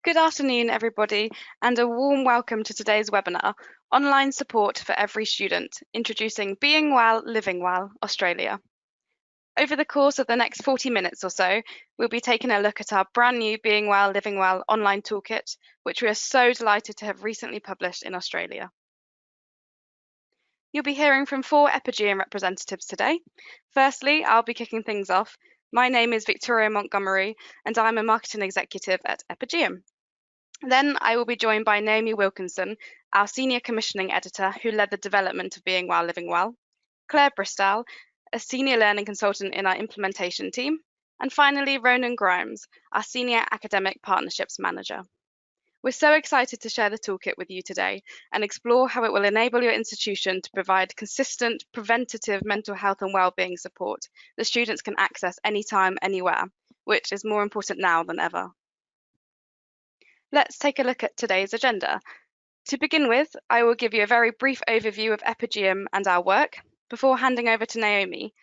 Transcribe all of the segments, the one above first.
Good afternoon, everybody, and a warm welcome to today's webinar, Online Support for Every Student, introducing Being Well, Living Well, Australia. Over the course of the next 40 minutes or so, we'll be taking a look at our brand new Being Well, Living Well online toolkit, which we are so delighted to have recently published in Australia. You'll be hearing from 4 Epigeum representatives today. Firstly, I'll be kicking things off. My name is Victoria Montgomery, and I'm a marketing executive at Epigeum. Then I will be joined by Naomi Wilkinson, our Senior Commissioning Editor who led the development of Being Well, Living Well, Claire Bristol, a Senior Learning Consultant in our implementation team, and finally Ronan Grimes, our Senior Academic Partnerships Manager. We're so excited to share the toolkit with you today and explore how it will enable your institution to provide consistent, preventative mental health and wellbeing support that students can access anytime, anywhere, which is more important now than ever. Let's take a look at today's agenda. To begin with, I will give you a very brief overview of Epigeum and our work before handing over to Naomi.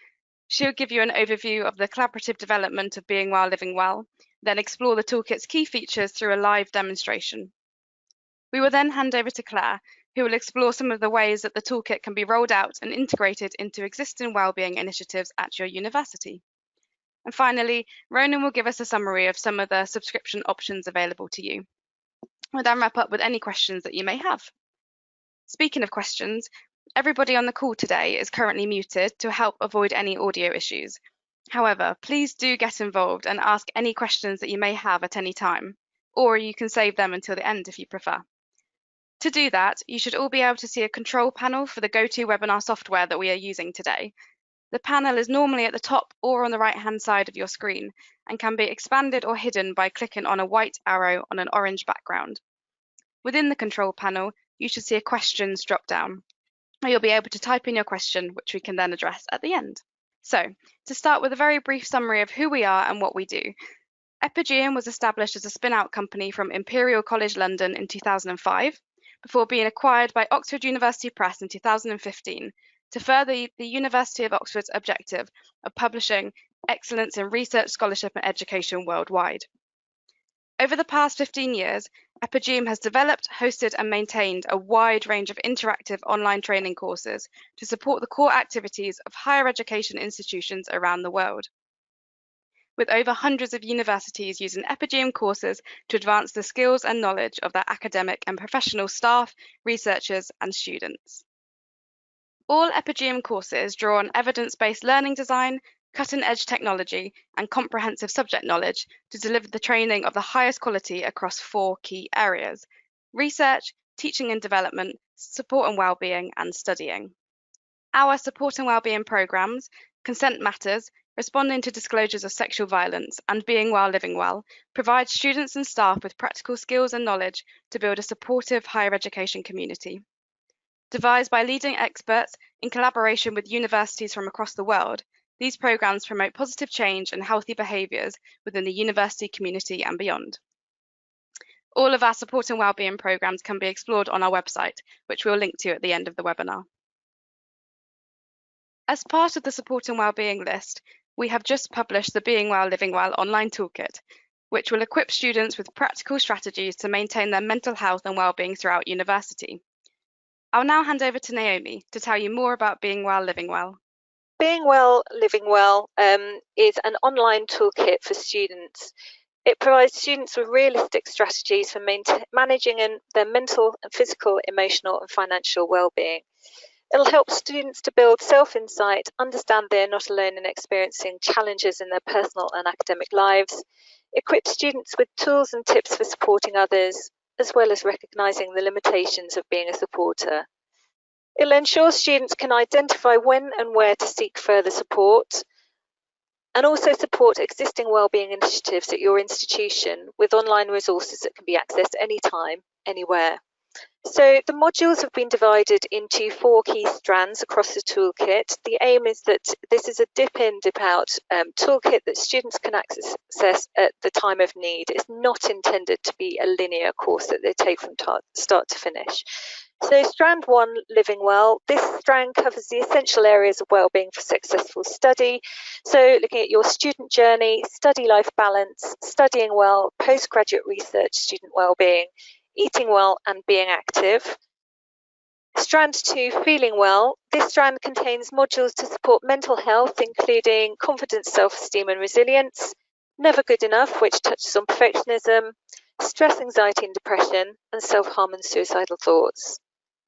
She'll give you an overview of the collaborative development of Being Well, Living Well, then explore the toolkit's key features through a live demonstration. We will then hand over to Claire, who will explore some of the ways that the toolkit can be rolled out and integrated into existing wellbeing initiatives at your university. And finally, Ronan will give us a summary of some of the subscription options available to you. We'll then wrap up with any questions that you may have. Speaking of questions, everybody on the call today is currently muted to help avoid any audio issues. However, please do get involved and ask any questions that you may have at any time, or you can save them until the end if you prefer. To do that, you should all be able to see a control panel for the GoToWebinar software that we are using today. The panel is normally at the top or on the right-hand side of your screen and can be expanded or hidden by clicking on a white arrow on an orange background. Within the control panel, you should see a questions drop-down, where you'll be able to type in your question, which we can then address at the end. So, to start with a very brief summary of who we are and what we do. Epigeum was established as a spin-out company from Imperial College London in 2005, before being acquired by Oxford University Press in 2015, to further the University of Oxford's objective of publishing excellence in research, scholarship and education worldwide. Over the past 15 years, Epigeum has developed, hosted and maintained a wide range of interactive online training courses to support the core activities of higher education institutions around the world, with over hundreds of universities using Epigeum courses to advance the skills and knowledge of their academic and professional staff, researchers and students. All Epigeum courses draw on evidence-based learning design, cutting-edge technology, and comprehensive subject knowledge to deliver the training of the highest quality across 4 key areas: research, teaching and development, support and wellbeing, and studying. Our support and wellbeing programs, Consent Matters, Responding to Disclosures of Sexual Violence, and Being Well, Living Well, provide students and staff with practical skills and knowledge to build a supportive higher education community. Devised by leading experts in collaboration with universities from across the world, these programs promote positive change and healthy behaviours within the university community and beyond. All of our support and wellbeing programs can be explored on our website, which we'll link to at the end of the webinar. As part of the support and wellbeing list, we have just published the Being Well, Living Well online toolkit, which will equip students with practical strategies to maintain their mental health and wellbeing throughout university. I'll now hand over to Naomi to tell you more about Being Well, Living Well. Being Well, Living Well is an online toolkit for students. It provides students with realistic strategies for managing their mental, physical, emotional and financial well-being. It'll help students to build self-insight, understand they're not alone in experiencing challenges in their personal and academic lives, equip students with tools and tips for supporting others, as well as recognising the limitations of being a supporter. It'll ensure students can identify when and where to seek further support, and also support existing wellbeing initiatives at your institution with online resources that can be accessed anytime, anywhere. So the modules have been divided into 4 key strands across the toolkit. The aim is that this is a dip in, dip out toolkit that students can access at the time of need. It's not intended to be a linear course that they take from start to finish. So strand 1, living well. This strand covers the essential areas of wellbeing for successful study. So looking at your student journey, study life balance, studying well, postgraduate research, student wellbeing, eating well and being active. Strand 2, feeling well. This strand contains modules to support mental health, including confidence, self-esteem and resilience, never good enough, which touches on perfectionism, stress, anxiety and depression, and self-harm and suicidal thoughts.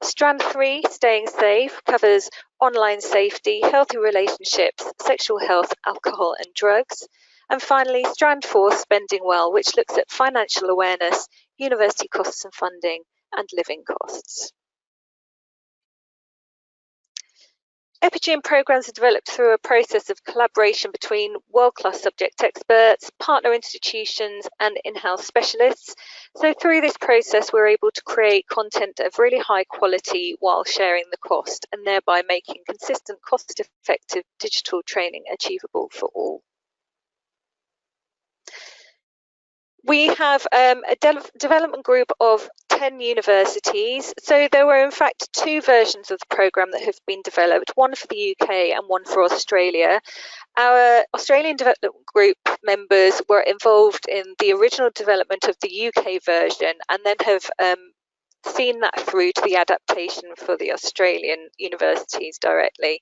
Strand 3, staying safe, covers online safety, healthy relationships, sexual health, alcohol and drugs. And finally, strand 4, spending well, which looks at financial awareness, university costs and funding, and living costs. EpiGym programs are developed through a process of collaboration between world-class subject experts, partner institutions, and in-house specialists. So through this process, we're able to create content of really high quality while sharing the cost, and thereby making consistent, cost-effective digital training achievable for all. We have a development group of 10 universities. So there were in fact 2 versions of the programme that have been developed, one for the UK and one for Australia. Our Australian development group members were involved in the original development of the UK version and then have seen that through to the adaptation for the Australian universities directly.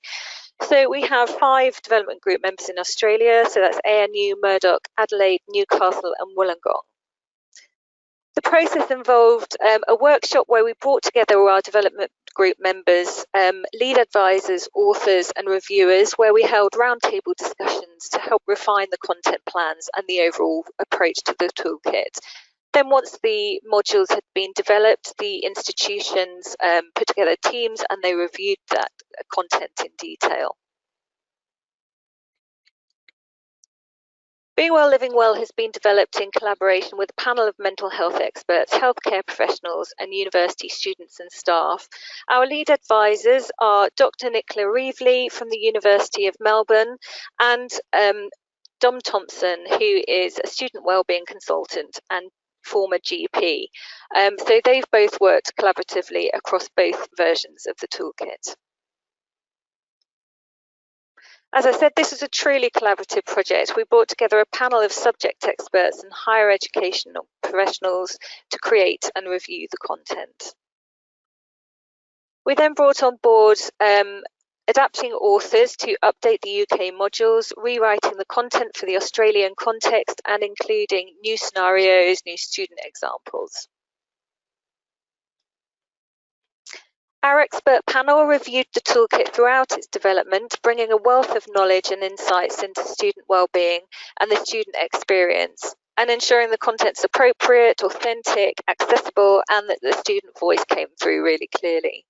So we have 5 development group members in Australia, so that's ANU, Murdoch, Adelaide, Newcastle and Wollongong. The process involved a workshop where we brought together our development group members, lead advisors, authors and reviewers, where we held roundtable discussions to help refine the content plans and the overall approach to the toolkit. Then once the modules had been developed, the institutions put together teams and they reviewed that content in detail. Being Well, Living Well has been developed in collaboration with a panel of mental health experts, healthcare professionals and university students and staff. Our lead advisors are Dr. Nicola Reevely from the University of Melbourne and Dom Thompson, who is a student wellbeing consultant and former GP. So they've both worked collaboratively across both versions of the toolkit. As I said, this is a truly collaborative project. We brought together a panel of subject experts and higher education professionals to create and review the content. We then brought on board adapting authors to update the UK modules, rewriting the content for the Australian context and including new scenarios, new student examples. Our expert panel reviewed the toolkit throughout its development, bringing a wealth of knowledge and insights into student wellbeing and the student experience, and ensuring the content's appropriate, authentic, accessible, and that the student voice came through really clearly.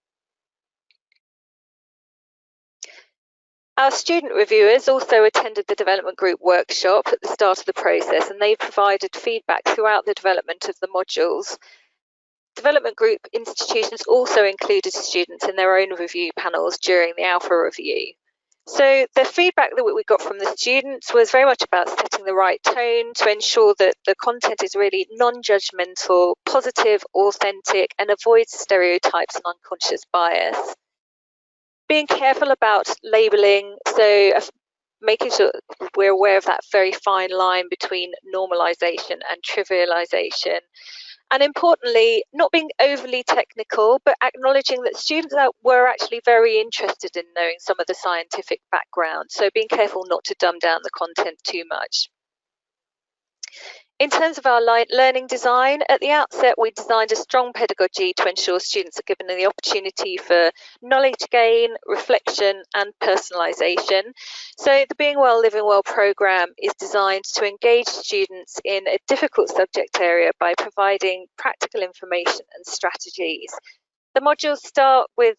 Our student reviewers also attended the development group workshop at the start of the process, and they provided feedback throughout the development of the modules. Development group institutions also included students in their own review panels during the Alpha review. So the feedback that we got from the students was very much about setting the right tone to ensure that the content is really non-judgmental, positive, authentic, and avoids stereotypes and unconscious bias. Being careful about labelling, so making sure we're aware of that very fine line between normalisation and trivialisation. And importantly, not being overly technical, but acknowledging that students were actually very interested in knowing some of the scientific background. So being careful not to dumb down the content too much. In terms of our learning design, at the outset, we designed a strong pedagogy to ensure students are given the opportunity for knowledge gain, reflection, and personalisation. So the Being Well, Living Well programme is designed to engage students in a difficult subject area by providing practical information and strategies. The modules start with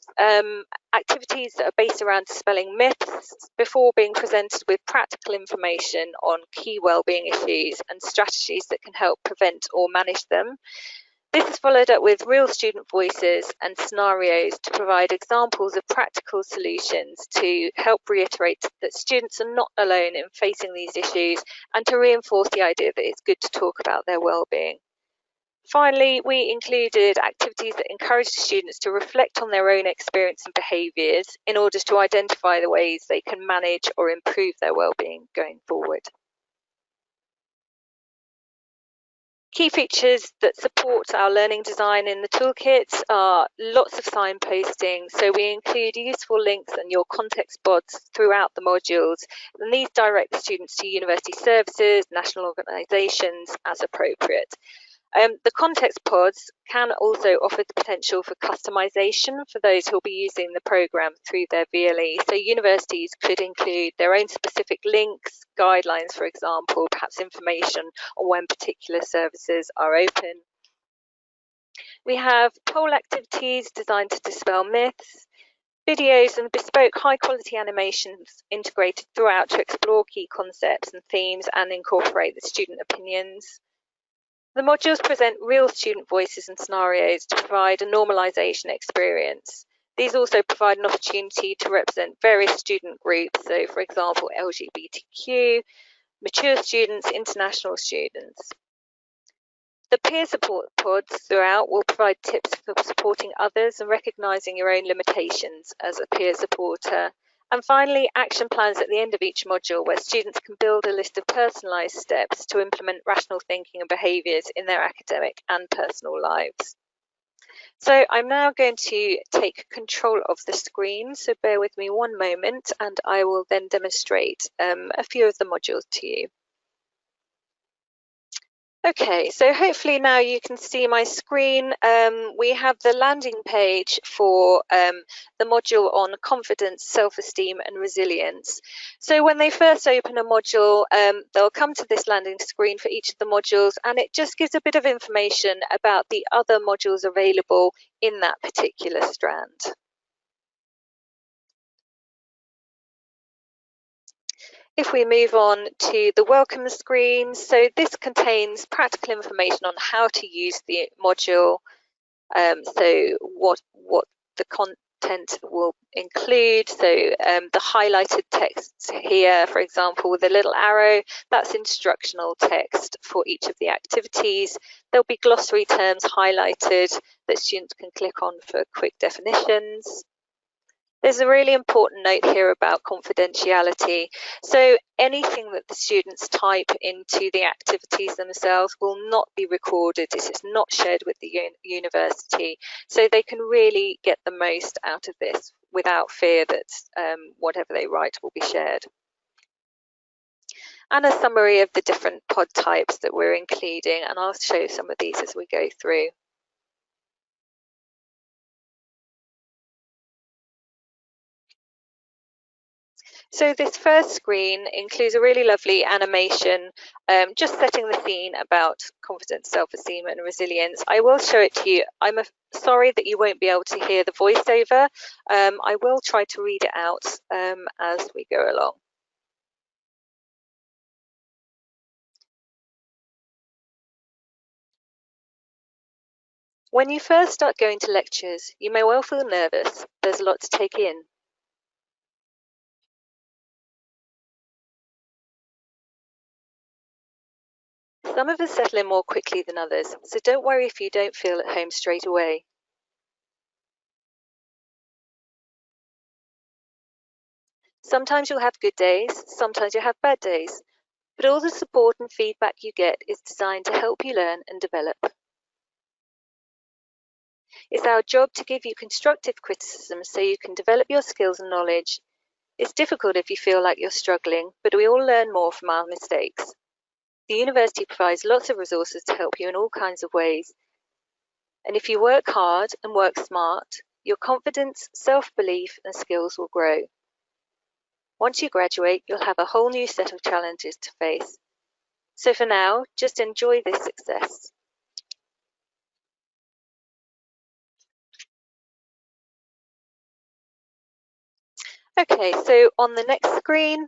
activities that are based around dispelling myths before being presented with practical information on key wellbeing issues and strategies that can help prevent or manage them. This is followed up with real student voices and scenarios to provide examples of practical solutions to help reiterate that students are not alone in facing these issues and to reinforce the idea that it's good to talk about their wellbeing. Finally, we included activities that encourage students to reflect on their own experience and behaviours in order to identify the ways they can manage or improve their wellbeing going forward. Key features that support our learning design in the toolkit are lots of signposting, so we include useful links and your context boards throughout the modules, and these direct the students to university services, national organisations as appropriate. The context pods can also offer the potential for customisation for those who will be using the programme through their VLE. So universities could include their own specific links, guidelines, for example, perhaps information on when particular services are open. We have poll activities designed to dispel myths, videos and bespoke high-quality animations integrated throughout to explore key concepts and themes and incorporate the student opinions. The modules present real student voices and scenarios to provide a normalisation experience. These also provide an opportunity to represent various student groups, so for example LGBTQ, mature students, international students. The peer support pods throughout will provide tips for supporting others and recognising your own limitations as a peer supporter. And finally, action plans at the end of each module where students can build a list of personalised steps to implement rational thinking and behaviours in their academic and personal lives. So I'm now going to take control of the screen, so bear with me one moment and I will then demonstrate a few of the modules to you. Okay, so hopefully now you can see my screen. We have the landing page for the module on confidence, self-esteem and resilience. So when they first open a module, they'll come to this landing screen for each of the modules, and it just gives a bit of information about the other modules available in that particular strand. If we move on to the welcome screen, so this contains practical information on how to use the module, so what the content will include, so the highlighted text here, for example, with a little arrow, that's instructional text for each of the activities. There'll be glossary terms highlighted that students can click on for quick definitions. There's a really important note here about confidentiality. So anything that the students type into the activities themselves will not be recorded. This is not shared with the university. So they can really get the most out of this without fear that whatever they write will be shared. And a summary of the different pod types that we're including. And I'll show some of these as we go through. So this first screen includes a really lovely animation, just setting the scene about confidence, self-esteem and resilience. I will show it to you. I'm sorry that you won't be able to hear the voiceover. I will try to read it out as we go along. When you first start going to lectures, you may well feel nervous. There's a lot to take in. Some of us settle in more quickly than others, so don't worry if you don't feel at home straight away. Sometimes you'll have good days, sometimes you'll have bad days, but all the support and feedback you get is designed to help you learn and develop. It's our job to give you constructive criticism so you can develop your skills and knowledge. It's difficult if you feel like you're struggling, but we all learn more from our mistakes. The university provides lots of resources to help you in all kinds of ways. And if you work hard and work smart, your confidence, self-belief and skills will grow. Once you graduate, you'll have a whole new set of challenges to face. So for now, just enjoy this success. Okay, so on the next screen,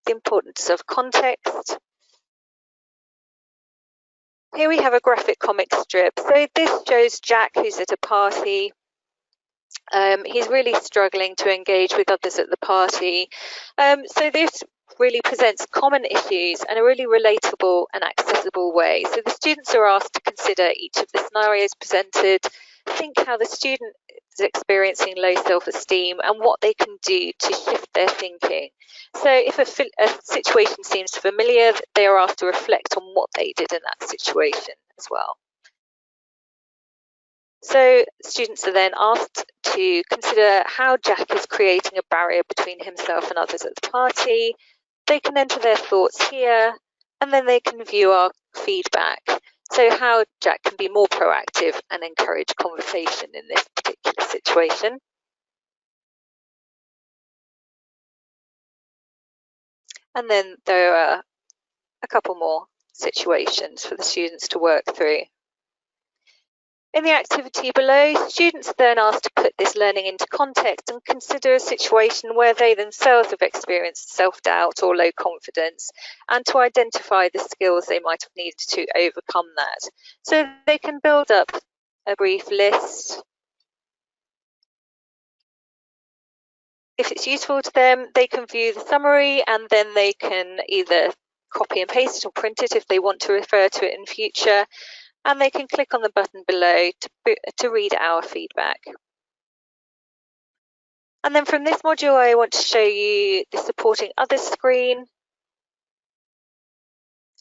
the importance of context. Here we have a graphic comic strip. So this shows Jack, who's at a party. He's really struggling to engage with others at the party. So this really presents common issues in a really relatable and accessible way. So the students are asked to consider each of the scenarios presented, think how the student is experiencing low self-esteem and what they can do to shift their thinking. So if a situation seems familiar, they are asked to reflect on what they did in that situation as well. So students are then asked to consider how Jack is creating a barrier between himself and others at the party. They can enter their thoughts here, and then they can view our feedback. So how Jack can be more proactive and encourage conversation in this particular situation. And then there are a couple more situations for the students to work through. In the activity below, students are then asked to put this learning into context and consider a situation where they themselves have experienced self-doubt or low confidence, and to identify the skills they might have needed to overcome that. So they can build up a brief list. If it's useful to them, they can view the summary and then they can either copy and paste it or print it if they want to refer to it in future. And they can click on the button below to read our feedback. And then from this module, I want to show you the supporting others screen.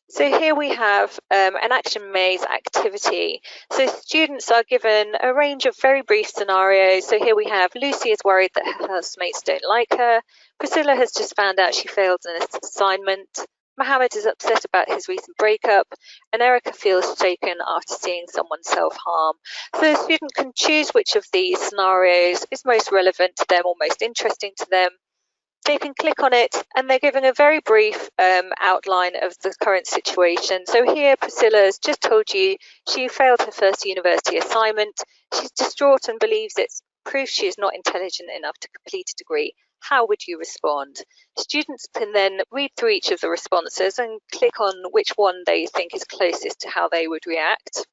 So here we have an action maze activity. So students are given a range of very brief scenarios. So here we have Lucy is worried that her housemates don't like her. Priscilla has just found out she failed an assignment. Mohammed is upset about his recent breakup, and Erica feels shaken after seeing someone self-harm. So the student can choose which of these scenarios is most relevant to them or most interesting to them. They can click on it and they're given a very brief outline of the current situation. So here Priscilla has just told you she failed her first university assignment. She's distraught and believes it's proof she is not intelligent enough to complete a degree. How would you respond? Students can then read through each of the responses and click on which one they think is closest to how they would react.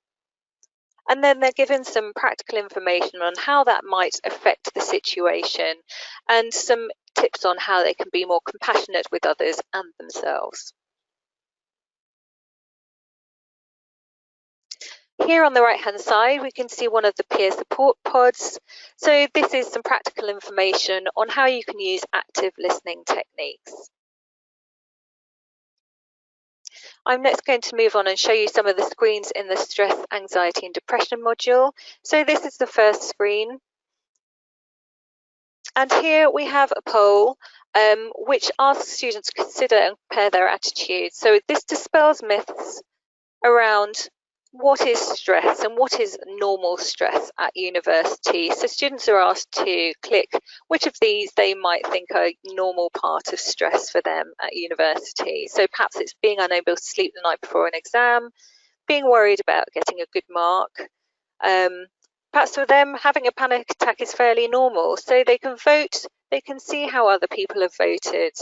And then they're given some practical information on how that might affect the situation and some tips on how they can be more compassionate with others and themselves. Here on the right-hand side, we can see one of the peer support pods. So this is some practical information on how you can use active listening techniques. I'm next going to move on and show you some of the screens in the stress, anxiety and depression module. So this is the first screen. And here we have a poll which asks students to consider and compare their attitudes. So this dispels myths around what is stress and what is normal stress at university. So students are asked to click which of these they might think are a normal part of stress for them at university. So perhaps it's being unable to sleep the night before an exam, being worried about getting a good mark. Perhaps for them, having a panic attack is fairly normal. So they can vote, they can see how other people have voted.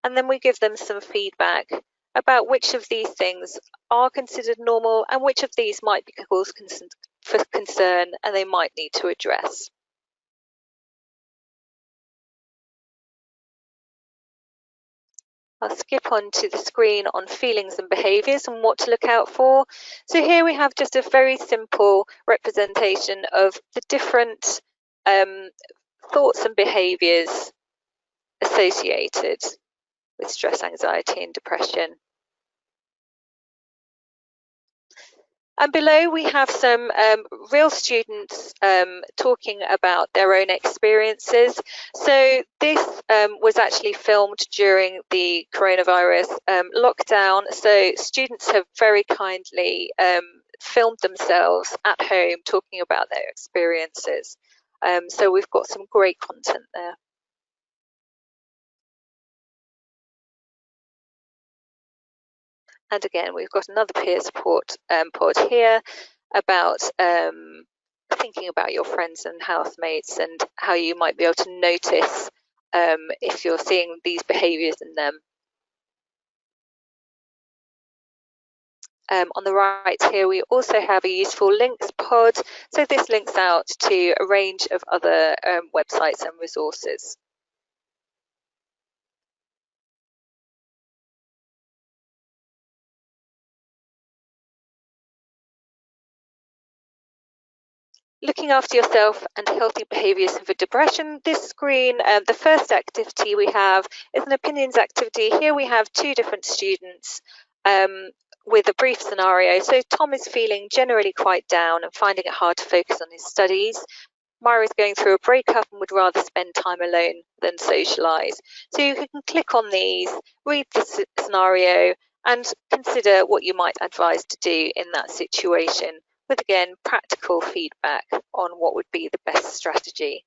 And then we give them some feedback about which of these things are considered normal and which of these might be cause for concern and they might need to address. I'll skip on to the screen on feelings and behaviours and what to look out for. So here we have just a very simple representation of the different thoughts and behaviours associated with stress, anxiety and depression. And below we have some real students talking about their own experiences. So this was actually filmed during the coronavirus lockdown. So students have very kindly filmed themselves at home talking about their experiences. So we've got some great content there. And again, we've got another peer support pod here about thinking about your friends and housemates and how you might be able to notice if you're seeing these behaviours in them. On the right here, we also have a useful links pod. So this links out to a range of other websites and resources. Looking after yourself and healthy behaviours for depression. This screen, the first activity we have is an opinions activity. Here we have two different students with a brief scenario. So Tom is feeling generally quite down and finding it hard to focus on his studies. Myra is going through a breakup and would rather spend time alone than socialise. So you can click on these, read the scenario, and consider what you might advise to do in that situation, with again practical feedback on what would be the best strategy.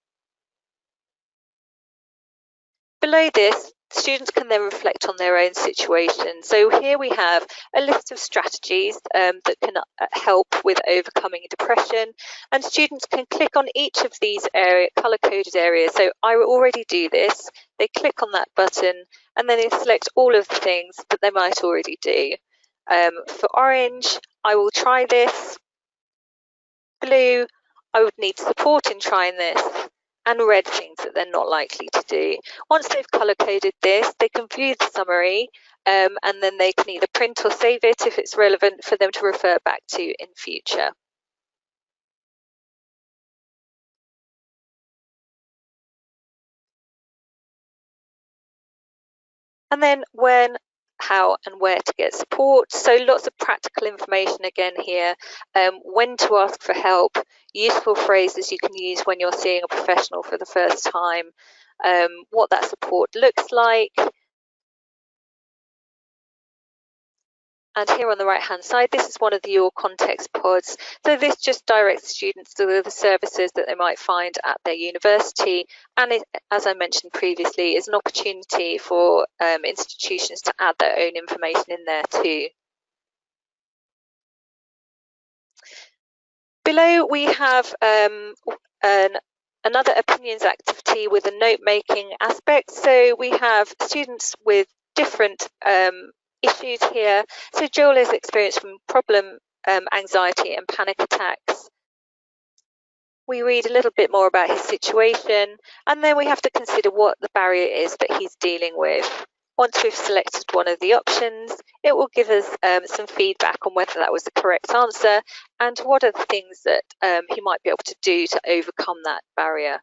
Below this, students can then reflect on their own situation. So here we have a list of strategies that can help with overcoming depression, and students can click on each of these colour-coded areas. So I already do this. They click on that button and then they select all of the things that they might already do. For orange, I will try this. Blue, I would need support in trying this. And red, things that they're not likely to do. Once they've colour-coded this, they can view the summary and then they can either print or save it if it's relevant for them to refer back to in future. And then when, how and where to get support. So lots of practical information again here. When to ask for help, useful phrases you can use when you're seeing a professional for the first time, what that support looks like. And here on the right hand side, this is one of the Your Context pods. So this just directs students to the services that they might find at their university. And it, as I mentioned previously, is an opportunity for institutions to add their own information in there too. Below we have another opinions activity with a note-making aspect. So we have students with different issues here. So Joel is experiencing problem anxiety and panic attacks. We read a little bit more about his situation, and then we have to consider what the barrier is that he's dealing with. Once we've selected one of the options, it will give us some feedback on whether that was the correct answer and what are the things that he might be able to do to overcome that barrier.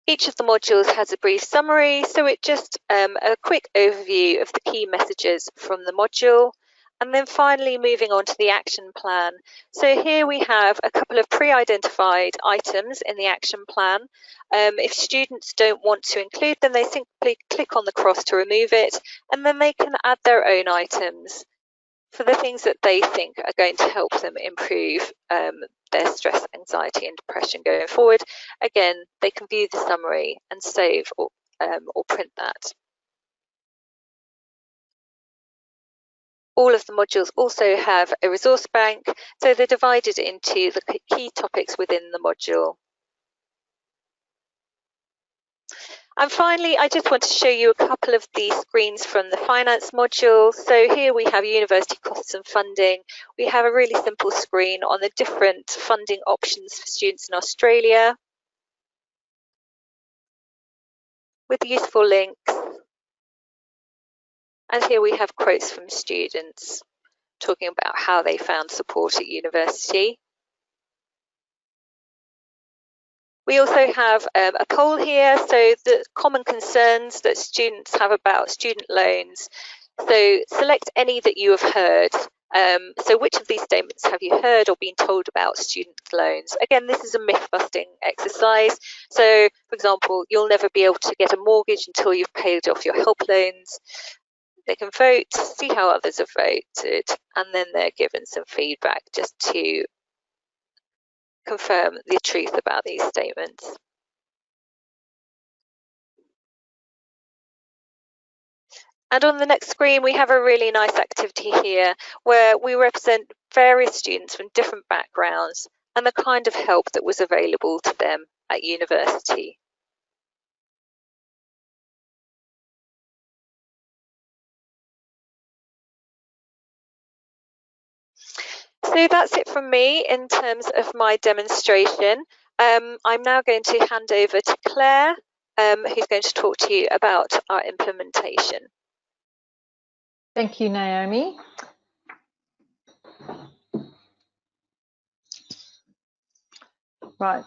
Each of the modules has a brief summary, so it's just a quick overview of the key messages from the module. And then finally moving on to the action plan. So here we have a couple of pre-identified items in the action plan. If students don't want to include them, they simply click on the cross to remove it, and then they can add their own items for the things that they think are going to help them improve their stress, anxiety and depression going forward. Again, they can view the summary and save or print that. All of the modules also have a resource bank, so they're divided into the key topics within the module. And finally, I just want to show you a couple of the screens from the finance module. So here we have university costs and funding. We have a really simple screen on the different funding options for students in Australia with useful links. And here we have quotes from students talking about how they found support at university. We also have a poll here, so the common concerns that students have about student loans. So select any that you have heard. So which of these statements have you heard or been told about student loans? Again, this is a myth-busting exercise. So, for example, you'll never be able to get a mortgage until you've paid off your help loans. They can vote, see how others have voted, and then they're given some feedback just to confirm the truth about these statements. And on the next screen, we have a really nice activity here where we represent various students from different backgrounds and the kind of help that was available to them at university. So that's it from me in terms of my demonstration. I'm now going to hand over to Claire, who's going to talk to you about our implementation. Thank you, Naomi. Right.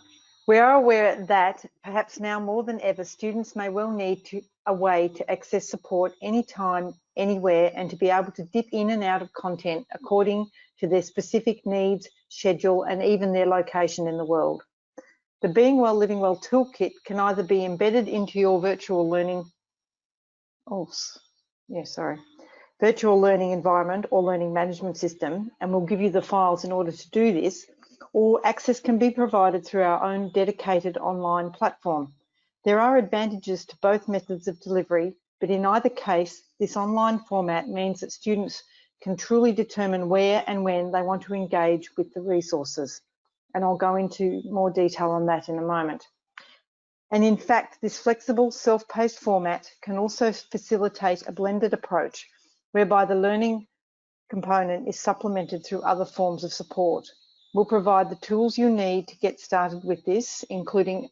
We are aware that perhaps now more than ever, students may well need a way to access support anytime, anywhere, and to be able to dip in and out of content according to their specific needs, schedule, and even their location in the world. The Being Well, Living Well toolkit can either be embedded into your virtual learning, virtual learning environment or learning management system, and we'll give you the files in order to do this, or access can be provided through our own dedicated online platform. There are advantages to both methods of delivery, but in either case, this online format means that students can truly determine where and when they want to engage with the resources. And I'll go into more detail on that in a moment. And in fact, this flexible self-paced format can also facilitate a blended approach whereby the learning component is supplemented through other forms of support. We'll provide the tools you need to get started with this, including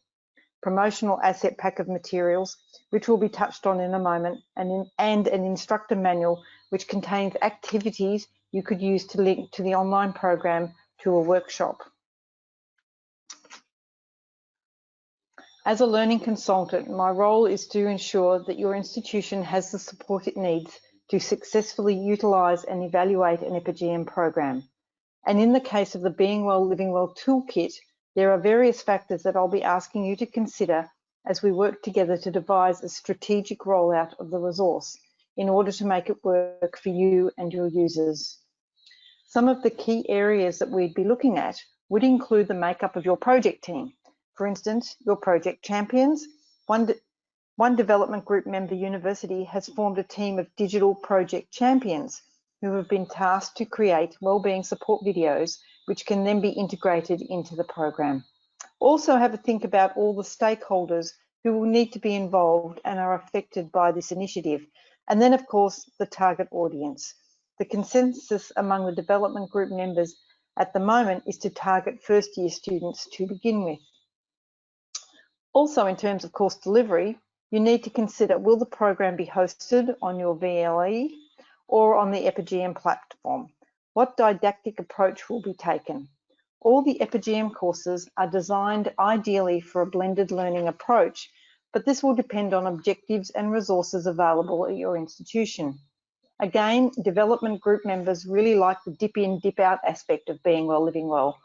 promotional asset pack of materials, which will be touched on in a moment, and an instructor manual, which contains activities you could use to link to the online program to a workshop. As a learning consultant, my role is to ensure that your institution has the support it needs to successfully utilise and evaluate an EPIGM program. And in the case of the Being Well, Living Well toolkit, there are various factors that I'll be asking you to consider as we work together to devise a strategic rollout of the resource in order to make it work for you and your users. Some of the key areas that we'd be looking at would include the makeup of your project team. For instance, your project champions. One development group member university has formed a team of digital project champions who have been tasked to create wellbeing support videos, which can then be integrated into the program. Also have a think about all the stakeholders who will need to be involved and are affected by this initiative. And then, of course, the target audience. The consensus among the development group members at the moment is to target first-year students to begin with. Also, in terms of course delivery, you need to consider, will the program be hosted on your VLE or on the EPIGM platform? What didactic approach will be taken? All the EPIGM courses are designed ideally for a blended learning approach, but this will depend on objectives and resources available at your institution. Again, development group members really like the dip in, dip out aspect of Being Well, Living Well.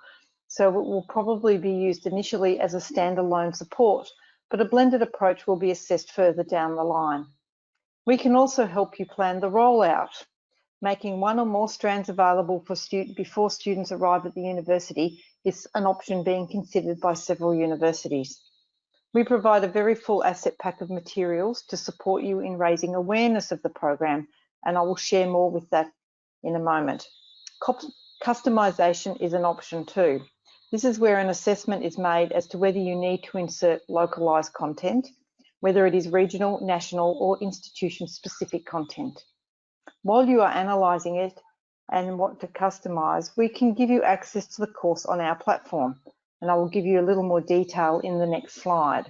So it will probably be used initially as a standalone support, but a blended approach will be assessed further down the line. We can also help you plan the rollout, making one or more strands available for before students arrive at the university is an option being considered by several universities. We provide a very full asset pack of materials to support you in raising awareness of the program, and I will share more with that in a moment. Customization is an option too. This is where an assessment is made as to whether you need to insert localised content, whether it is regional, national or institution-specific content. While you are analysing it and what to customise, we can give you access to the course on our platform, and I will give you a little more detail in the next slide.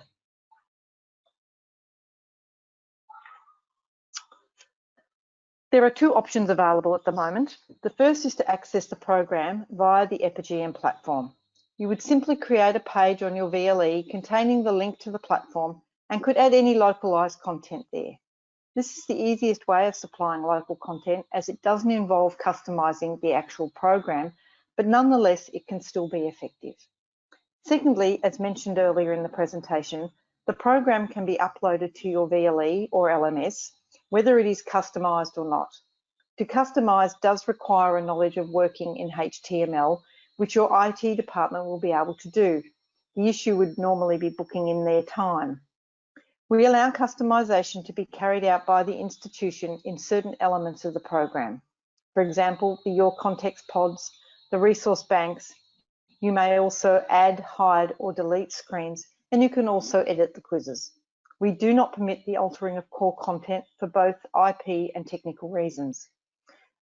There are two options available at the moment. The first is to access the program via the EPIGM platform. You would simply create a page on your VLE containing the link to the platform and could add any localised content there. This is the easiest way of supplying local content as it doesn't involve customising the actual program, but nonetheless it can still be effective. Secondly, as mentioned earlier in the presentation, the program can be uploaded to your VLE or LMS, whether it is customised or not. To customise does require a knowledge of working in HTML, which your IT department will be able to do. The issue would normally be booking in their time. We allow customisation to be carried out by the institution in certain elements of the program. For example, the Your Context pods, the resource banks. You may also add, hide or delete screens, and you can also edit the quizzes. We do not permit the altering of core content for both IP and technical reasons.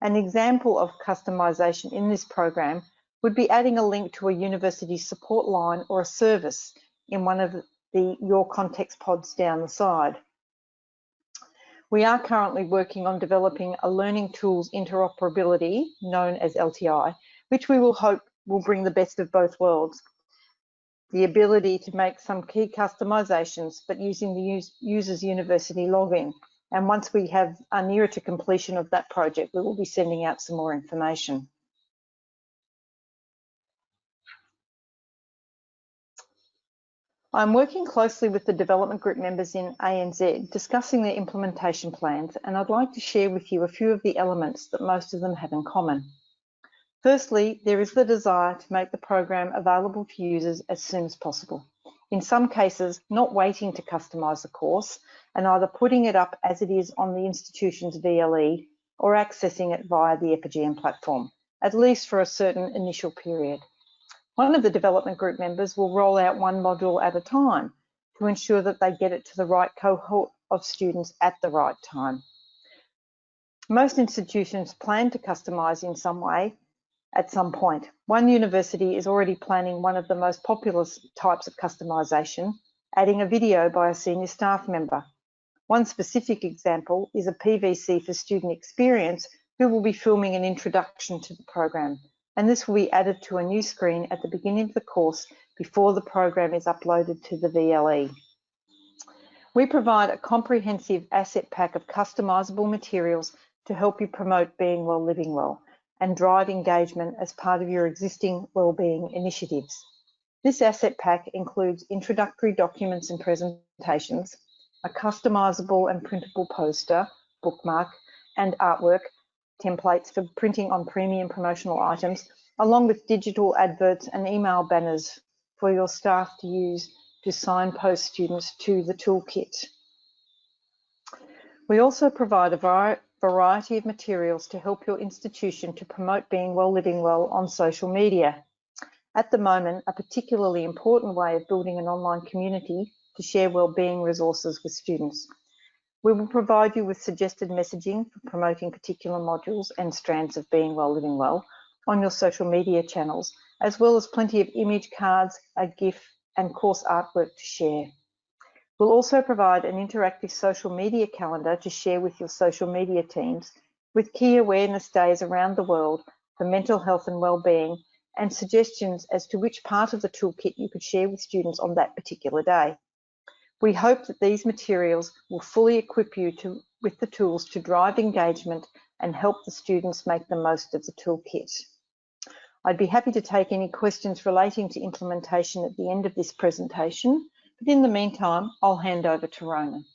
An example of customisation in this program would be adding a link to a university support line or a service in one of the Your Context pods down the side. We are currently working on developing a learning tools interoperability, known as LTI, which we will hope will bring the best of both worlds. The ability to make some key customizations, but using the user's university login. And once we are nearer to completion of that project, we will be sending out some more information. I'm working closely with the development group members in ANZ, discussing their implementation plans, and I'd like to share with you a few of the elements that most of them have in common. Firstly, there is the desire to make the program available to users as soon as possible. In some cases, not waiting to customise the course and either putting it up as it is on the institution's VLE or accessing it via the EpiGM platform, at least for a certain initial period. One of the development group members will roll out one module at a time to ensure that they get it to the right cohort of students at the right time. Most institutions plan to customise in some way at some point. One university is already planning one of the most popular types of customisation, adding a video by a senior staff member. One specific example is a PVC for student experience who will be filming an introduction to the program, and this will be added to a new screen at the beginning of the course before the program is uploaded to the VLE. We provide a comprehensive asset pack of customisable materials to help you promote being well, living well, and drive engagement as part of your existing wellbeing initiatives. This asset pack includes introductory documents and presentations, a customisable and printable poster, bookmark, and artwork templates for printing on premium promotional items, along with digital adverts and email banners for your staff to use to signpost students to the toolkit. We also provide a variety of materials to help your institution to promote being well, living well on social media. At the moment, a particularly important way of building an online community to share wellbeing resources with students. We will provide you with suggested messaging for promoting particular modules and strands of being well, living well on your social media channels, as well as plenty of image cards, a GIF, and course artwork to share. We'll also provide an interactive social media calendar to share with your social media teams with key awareness days around the world for mental health and wellbeing and suggestions as to which part of the toolkit you could share with students on that particular day. We hope that these materials will fully equip you with the tools to drive engagement and help the students make the most of the toolkit. I'd be happy to take any questions relating to implementation at the end of this presentation, but in the meantime, I'll hand over to Ronan.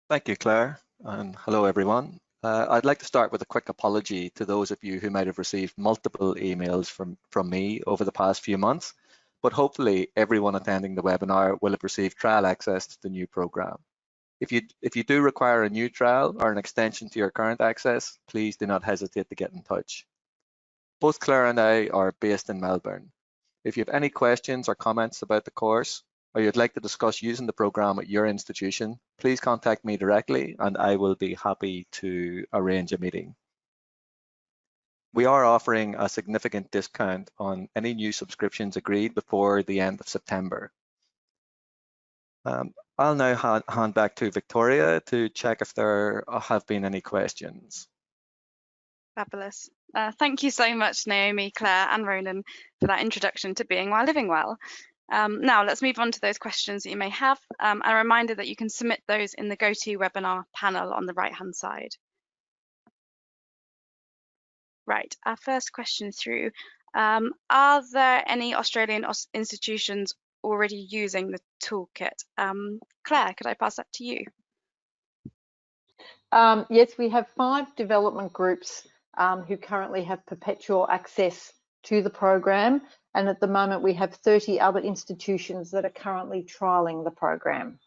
Thank you, Claire, and hello everyone. I'd like to start with a quick apology to those of you who might have received multiple emails from me over the past few months, but hopefully everyone attending the webinar will have received trial access to the new program. If you do require a new trial or an extension to your current access, please do not hesitate to get in touch. Both Claire and I are based in Melbourne. If you have any questions or comments about the course, or you'd like to discuss using the program at your institution, please contact me directly and I will be happy to arrange a meeting. We are offering a significant discount on any new subscriptions agreed before the end of September. I'll now hand back to Victoria to check if there have been any questions. Fabulous. Thank you so much, Naomi, Claire and Ronan, for that introduction to Being Well, Living Well. Now let's move on to those questions that you may have. A reminder that you can submit those in the GoToWebinar panel on the right-hand side. Right, our first question through. Are there any Australian institutions already using the toolkit? Claire, could I pass that to you? Yes, we have 5 development groups who currently have perpetual access to the program, and at the moment we have 30 other institutions that are currently trialling the program.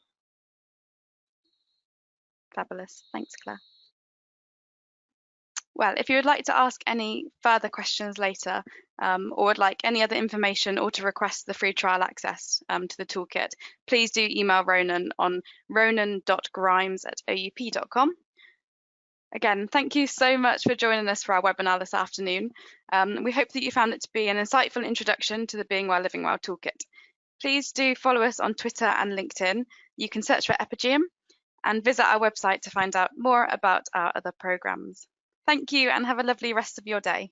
Fabulous, thanks Claire. Well, if you would like to ask any further questions later or would like any other information or to request the free trial access to the toolkit, please do email Ronan on ronan.grimes@oup.com. Again, thank you so much for joining us for our webinar this afternoon. We hope that you found it to be an insightful introduction to the Being Well, Living Well toolkit. Please do follow us on Twitter and LinkedIn. You can search for EpiGM, and visit our website to find out more about our other programmes. Thank you and have a lovely rest of your day.